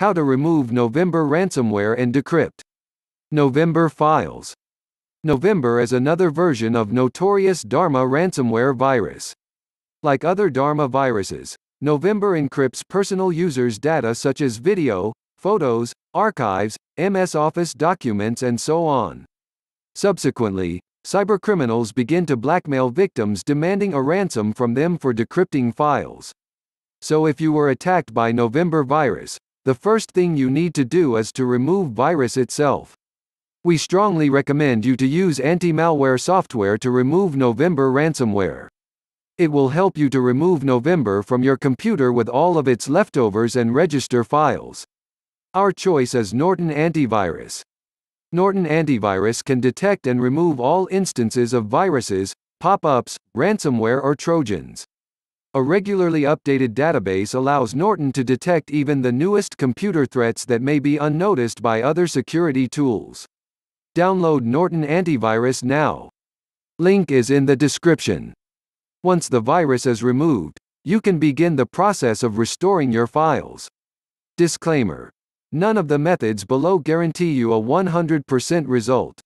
How to remove November ransomware and decrypt November files. November is another version of notorious Dharma ransomware virus. Like other Dharma viruses, November encrypts personal users' data such as video, photos, archives, MS Office documents and so on. Subsequently, cybercriminals begin to blackmail victims demanding a ransom from them for decrypting files. So if you were attacked by November virus, the first thing you need to do is to remove virus itself. We strongly recommend you to use anti-malware software to remove November ransomware. It will help you to remove November from your computer with all of its leftovers and register files. Our choice is Norton Antivirus. Norton Antivirus can detect and remove all instances of viruses, pop-ups, ransomware or Trojans. A regularly updated database allows Norton to detect even the newest computer threats that may be unnoticed by other security tools. Download Norton Antivirus now. Link is in the description. Once the virus is removed, you can begin the process of restoring your files. Disclaimer: none of the methods below guarantee you a 100% result.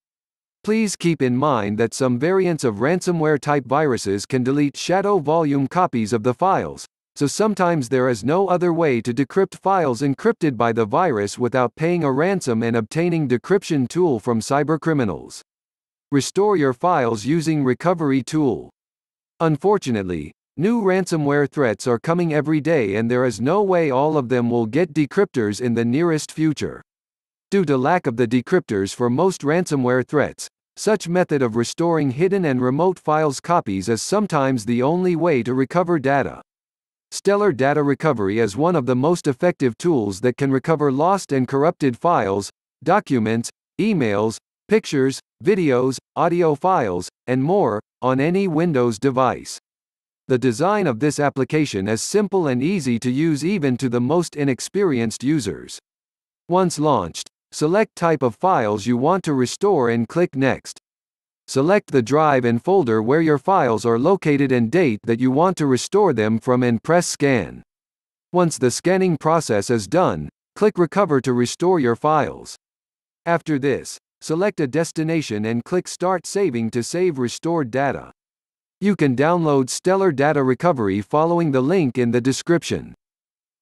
Please keep in mind that some variants of ransomware-type viruses can delete shadow volume copies of the files, so sometimes there is no other way to decrypt files encrypted by the virus without paying a ransom and obtaining decryption tool from cybercriminals. Restore your files using Recovery Tool. Unfortunately, new ransomware threats are coming every day and there is no way all of them will get decryptors in the nearest future. Due to lack of the decryptors for most ransomware threats, such method of restoring hidden and remote files copies is sometimes the only way to recover data. Stellar Data Recovery is one of the most effective tools that can recover lost and corrupted files, documents, emails, pictures, videos, audio files, and more, on any Windows device. The design of this application is simple and easy to use even to the most inexperienced users. Once launched, select type of files you want to restore and click Next. Select the drive and folder where your files are located and date that you want to restore them from and press Scan. Once the scanning process is done, click Recover to restore your files. After this, select a destination and click Start Saving to save restored data. You can download Stellar Data Recovery following the link in the description.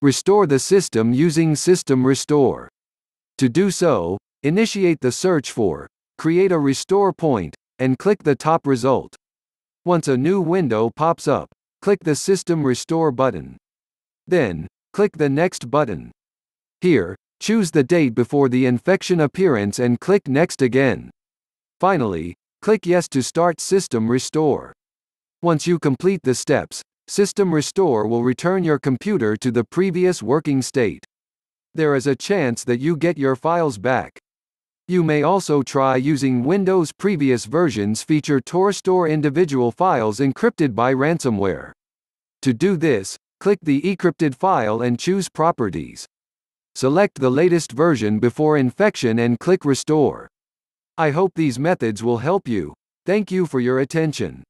Restore the system using System Restore. To do so, initiate the search for Create a Restore Point, and click the top result. Once a new window pops up, click the System Restore button. Then, click the Next button. Here, choose the date before the infection appearance and click Next again. Finally, click Yes to start System Restore. Once you complete the steps, System Restore will return your computer to the previous working state. There is a chance that you get your files back. You may also try using Windows previous versions feature to restore individual files encrypted by ransomware. To do this, click the encrypted file and choose Properties. Select the latest version before infection and click Restore. I hope these methods will help you. Thank you for your attention.